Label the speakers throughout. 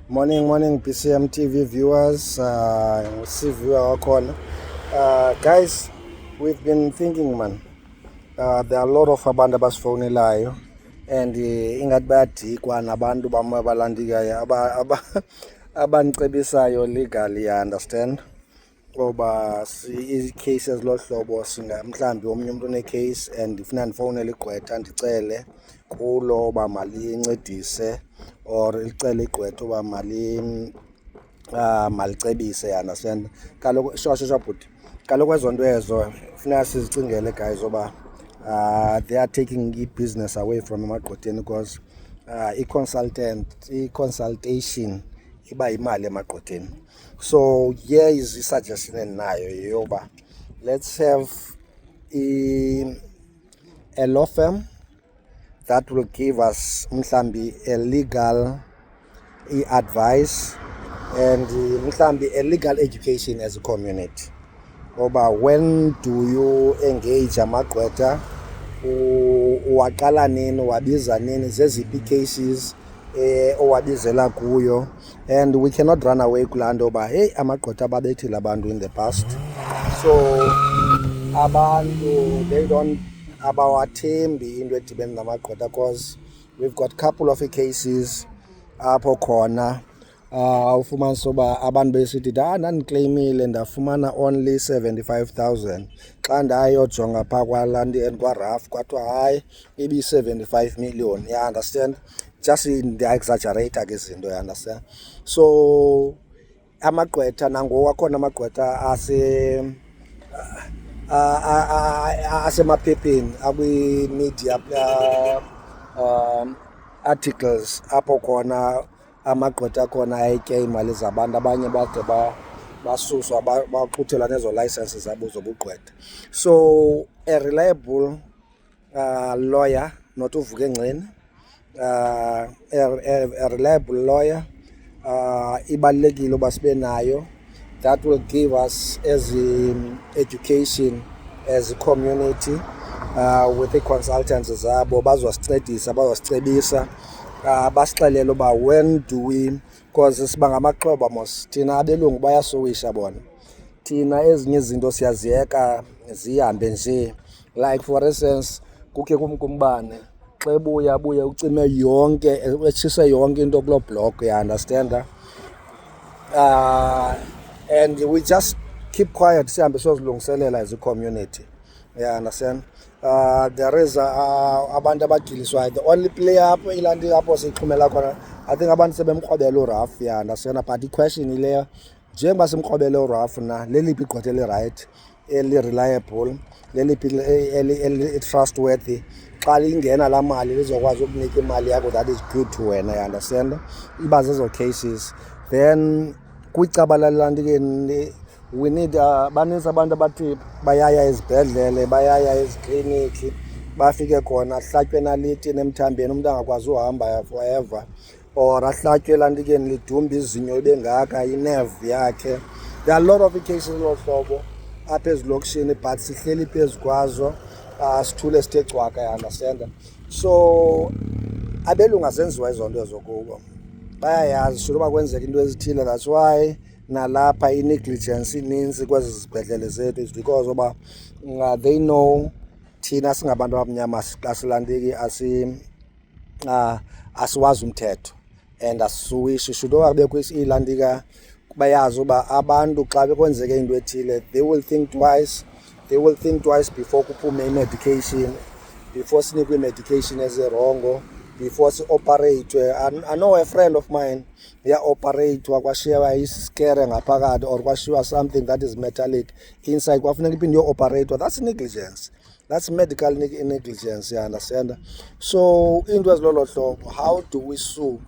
Speaker 1: Morning, PCM TV viewers, viewer wakhona. Guys, we've been thinking, man. There are a lot of abantu abasifowunelayo and ingathi bayadikwa nabantu balandikayo abanicebisayo legally, you understand? Ngoba ii-cases lo hlobo mhlawumbi omnye umuntu une-case and ifuna ndifowunele igqwetha ndicele kulo uba malincedise or licele igqwetha uba malicebise, you understand? Kaloku shosho bhuti, kaloku ezo nto ezo funeka sizicingele guys uba they are taking i-business away from emagqwetheni because i-consultation iba yimali emagqwetheni. So here is i-suggestion endinayo yeyoba let's have a law firm that will give us mhlambi a legal advice and mhlambi a legal education as a community. Oba when do you engage amagqwetha, uwaqala nini, wabiza nini, zeziphi cases owabizela kuyo, and we cannot run away kulaa nto yoba hey amagqwetha babethile abantu in the past, so abantu they don't abawathembi into edibene namagqwetha because we've got couple of cases apho khona ufumanisa uba abantu besithi ndandikleyimile ndafumana only 75,000 xa ndayojonga phaa kwalanti kwaraf kwathiwa hayi ibi-75 million, you understand? Just ndiya-exaggerate ke izinto, you understand? So amagqwetha nangoku akhona amagqwetha asemaphepheni akwi-media articles apho khona amagqwetha akhona ayitya iimali zabantu, abanye bade basuswa baxuthelwa nezo licenses zabo zobugqwetha. So a reliable lawyer, not uvuka engxeni, a reliable lawyer ibalulekile uba sibe nayo, that will give us as education as a community with the consultants zabo bazosincedisa, bazosicebisa, basixelele uba when do we, because siba ngamaxhoba mos thina abelungu bayasowisha bona, thina ezinye izinto siyaziyeka zihambe nje, like for instance kukhe kumbane xa ebuya ucime yonke, etshise yonke into kuloo block, you understand? And we just keep quiet, sihambe siyozilungiselela as a community, you understand? There is abantu abagiliswayo, the only player apho ilanti apho siyixhumela khona I think abantu sebemkrobela uraf, you understand? But i-question ileyo, njengoba simkrobele uraf na leliphi igqwetha eli-right, eli-reliable, leliphi eli-trustworthy, xa lingena laa mali lizokwazi ukunika imali yakho that is good to wena, you understand? Iba zezo cases. Then kwicaba lalanti ke we need baninzi abantu abathi bayaya ezibhedlele, bayaya ezikliniki, bafike khona ahlatywe naliti nemthambeni umuntu angakwazi uhamba forever, or ahlatywe lanti ke lidumbe izinyo ibe ngaka inerve yakhe. There are a lot of cases lo hlobo apha ezilokishini, but sihleli phezu kwazo, sithule sithe cwaka, you understand? So abelungu azenziwa izo nto ezokubo, bayayazi shulo uba kwenzeka into ezithile. That's why nalapha i-negligence ininzi kwezi zibhedlele zethu is because oba they know thina singabantu abamnyama xa silantiki asiwazi umthetho and asisuwishi. Shulo uba kubekho ilantika bayazi uba abantu xa bekwenzeke into ethile they will think twice before kuphume i-medication, before sinikwe i-medication ezirongo, before si-operate. I know a friend of mine ya-operatwa kwashiywa iskere ngaphakathi or kwashiywa something that is metallic inside, kwafuneka iphinde yo-operatwa. That's negligence, that's medical negligence, you understand? So into ezilolo hlobo, how do we sue,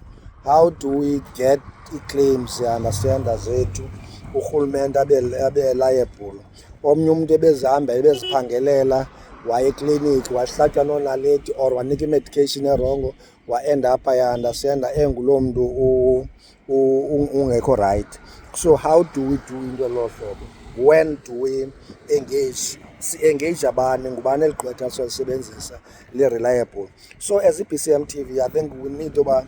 Speaker 1: how do we get i-claims, you understand, zethu urhulumente abe liable? Omnye umuntu ebezihamba ebeziphangelela waye ekliniki wahlatywa nonaleti or wanika i-medication erongo wa-end up, you understand, enguloo mntu ungekho right. So how do we do into elo hlobo? when do we engage, si-engage abani, ngubani eligqwetha solisebenzisa li-reliable. So as i-BCM TV, I think we need uba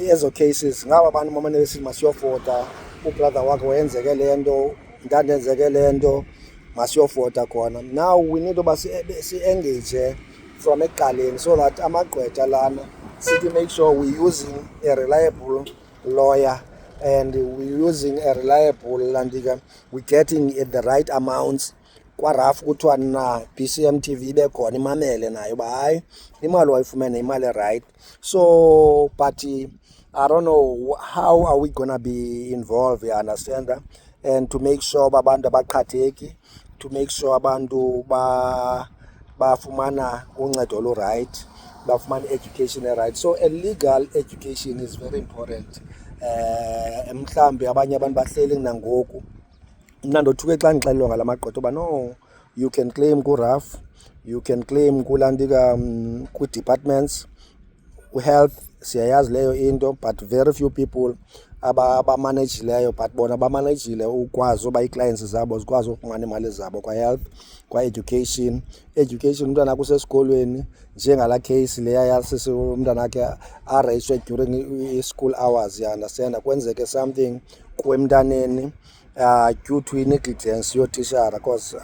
Speaker 1: ezo cases ngaba abantu mamane besithi masiyofota ubrother wakhe wenzeke le nto, ndandenzeke le nto, masiyofota khona. Now we need uba si-engage from ekuqaleni so that amagqwetha lana sithi make sure we're using a reliable lawyer and we're using a reliable landika, we're getting the right amounts. Kwarafu kuthiwa na BCM TV ibe khona imamele nayo uba hayi imali wayifumene imali right. So but I don't know how are we gonna be involved, you understand, and to make sure abantu abaqhatheki, to make sure abantu bafumana uncedo olu-right, bafumana education right. So a legal education is very important. Mhlambi abanye abantu bahleli nangoku mna ndothuke xa ndixelelwa ngala magqwetha uba no, you can claim ku-RAF, you can claim kulantika kwi-departments, health siyayazi leyo into, but very few people abamanajileyo, but bona bamanajile ukwazi uba ii-clients zabo zikwazi ufumana imali zabo kwa-health, kwa-education. Education umntwana akho usesikolweni njengala case leya yasisi umntwana akhe areyishwe during i-school hours, you understand, kwenzeke something kwemntaneni due to i-negligence yootishara, because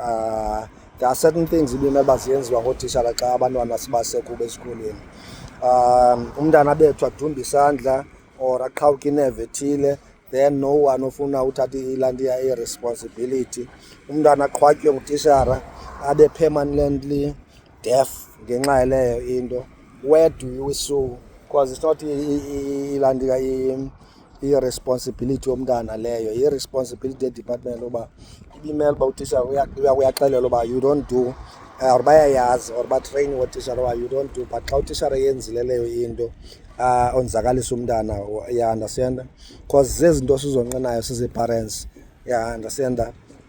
Speaker 1: there are certain things ibimele uba ziyenziwa ngootishara xa abantwana sibase kubo esikolweni. Umntana abethwa adumbe isandla or aqhawuke ineve ethile, then no one ofuna uthatha ilantiya i-responsibility. Umntana aqhwatywe ngutishara abe permanently deaf ngenxa yaleyo into. Where do you sue? Because it's not ilantika i-responsibility yomntana leyo, i-responsibility ye-department uba ibimele uba utishara uyaxelelwa uba you don't do, or bayayazi or batrain wootishara uba you don't do, but xa utishara yenzile leyo into onzakalisa umntana, ya understand, because zezinto sizonqenayo sizi-parents, ya understand,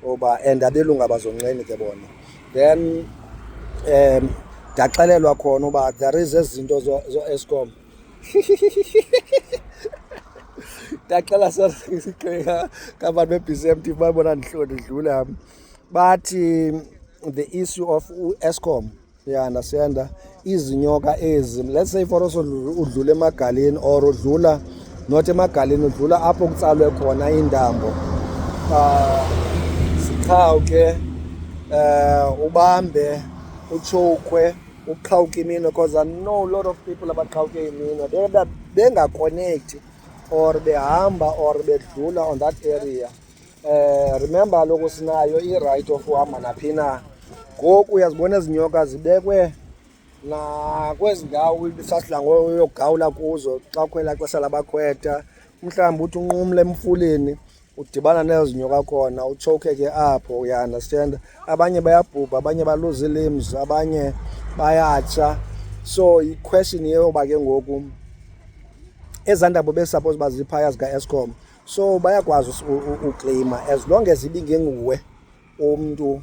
Speaker 1: uba and abelungu abazonqeni ke bona. Then ndaxelelwa khona uba there is ezinto zo-Eskom ndacela kabantu be-BCM TV babona ndidlula bathi the issue of Eskom, you understand, izinyoka ezi, let's say for us udlula emagaleni or udlula not emagaleni, udlula apho kutsalwe khona intambo, siqhawuke ubambe utshowukwe uqhawuke iminwe, because I know a lot of people abaqhawuke iminwe bengakonekthi or behamba or bedlula on that area. Remember kaloku sinayo i-right of uhamba naphi na. Ngoku uyazibona ezinyoka zibekwe nakwezi ndawo sasidla ngoyogawula kuzo xa ukhwela xesha labakhwetha, mhlawumbi uthi unqumle emfuleni udibana nezo nyoka khona utshowukeke apho, you understand. Abanye bayabhubha, abanye baluza ii-limbs, abanye bayatsha. So i-question yeyoba ke ngoku ezaa ndaba besuppose uba ziphaya zika-Eskom, so bayakwazi ukleyima as long as ibingenguwe umntu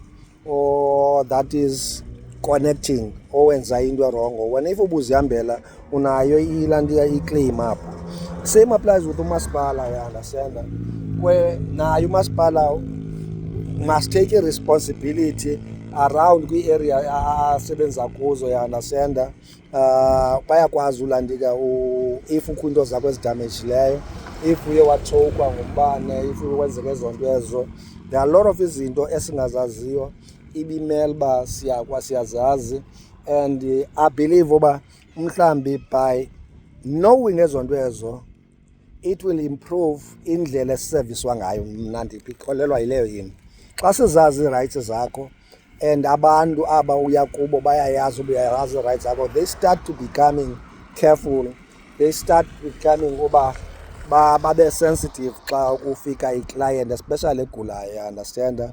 Speaker 1: that is connecting owenza into erongo. Wena if ubuzihambela unayo ilantiya i-claim apho. Same applies with umasipala, you understand, where nayo umasipala must take a responsibility around kwi-area asebenza kuzo, you understand. Bayakwazi ulandika if ukho into zakho ezidamajileyo, if uye watshowukwa ngumbane, if wenzeke ezo nto ezo. There are a lot of izinto esingazaziyo ibimele uba siyazazi, and I believe uba mhlambi by knowing ezo nto ezo it will improve indlela esiserviswa ngayo. Mna ndikholelwa yileyo yini. Xa sizazi ii-rights zakho and abantu aba uya kubo bayayazi uyayazi ii-rights zakho, they start to becoming careful, they start becoming uba babe sensitive xa kufika i-client especially egulayo, you understand.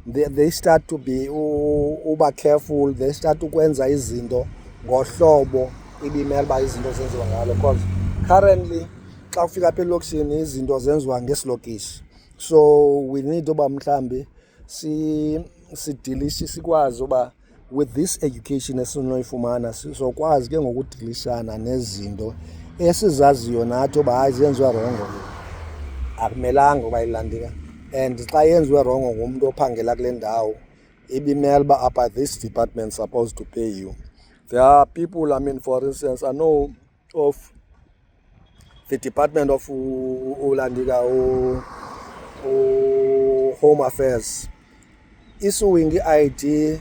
Speaker 1: They start to be uba careful, they start ukwenza izinto ngohlobo ibimele uba izinto zenziwa ngalo, because currently xa ufika apha elokishini izinto zenziwa ngesilokishi. So we need uba mhlambi sidilishe, sikwazi uba with this education esinoyifumana sizokwazi ke ngokudilishana nezinto esizaziyo nathi uba hayi zenziwa rongo, akumelanga uba ilandika. and xa yenziwe wrong ngumntu ophangela kule ndawo ibimele uba apha this department supposed to pay you. There are people, I mean, for instance, I know of the Department of Home Affairs issuing i-ID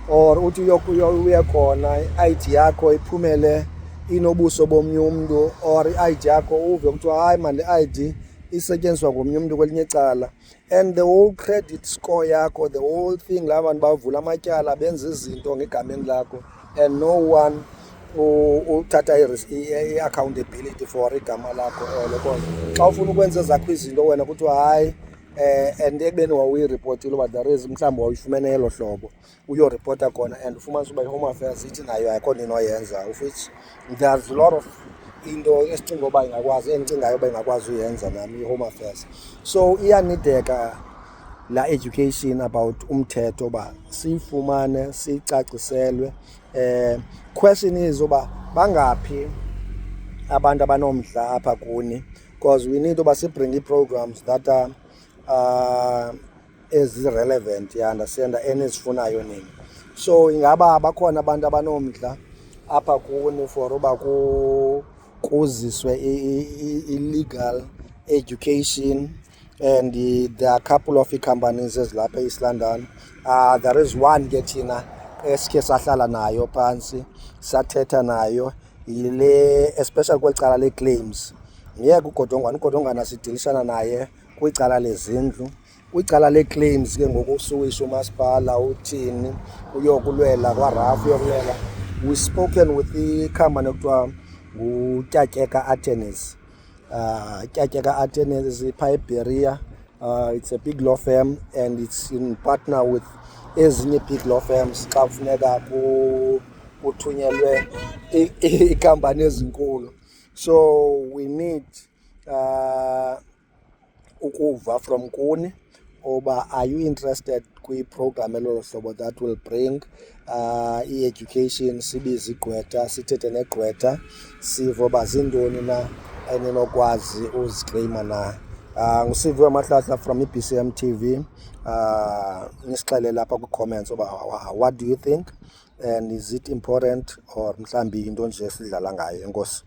Speaker 1: or uthi uye khona i-ID yakho iphumele inobuso bomnye umntu or i-ID yakho uve kuthiwa hayi mani i-ID isetyenziswa ngomnye umntu kwelinye icala, and the whole credit score yakho, the whole thing, laa bantu bavula amatyala benza izinto ngegameni lakho and no one uthatha i-accountability for igama lakho elo. Kodwa xa ufuna ukwenza ezakho izinto wena kuthiwa hayi and ekubeni wawuyiripotile uba there is mhlawumbi wawuyifumene elo hlobo uyoripota khona and ufumanisa uba i-Home Affairs ithi nayo ayikho nto inoyenza, of which there's a lot of into esicinga uba ingakwazi endicingayo uba ingakwazi uyenza nami i-Home Affairs. So iyanideka la education about umthetho uba siyifumane siyicaciselwe. Question is uba bangaphi abantu abanomdla apha kuni, because we need uba sibring ii-programs that are ezi-relevant, you understand, enizifunayo nini. So ingaba bakhona abantu abanomdla apha kuni for uba kuziswe i-legal education, and there are a couple of companies ezilapha e-East London. There is one ke thina esikhe sahlala nayo phantsi sathetha nayo yile, especially kwicala le-claims. Ngiyeke ugodongwana sidilishana naye kwicala lezindlu, kwicala le-claims ke ngoku usuwisha umasipala uthini uyokulwela kwaRAF uyokulwela. We spoken with the company ekuthiwa nguTyatyeka Attorneys. Tyatyeka Attorneys ipha eBerea. It's a big law firm and it's in partner with ezinye big law firms xa kufuneka kuthunyelwe iikampani ezinkulu. So we need ukuva from kuni oba are you interested kwi-program elolo hlobo that will bring i-education, sibize igqwetha, sithethe negqwetha, sive uba zintoni na eninokwazi uzikleyima na. Ngusiviwe Mahlahla from i-BCM TV. Nisixelele apha kwi-comments uba what do you think and is it important or mhlawumbi into nje sidlala ngayo. Enkosi.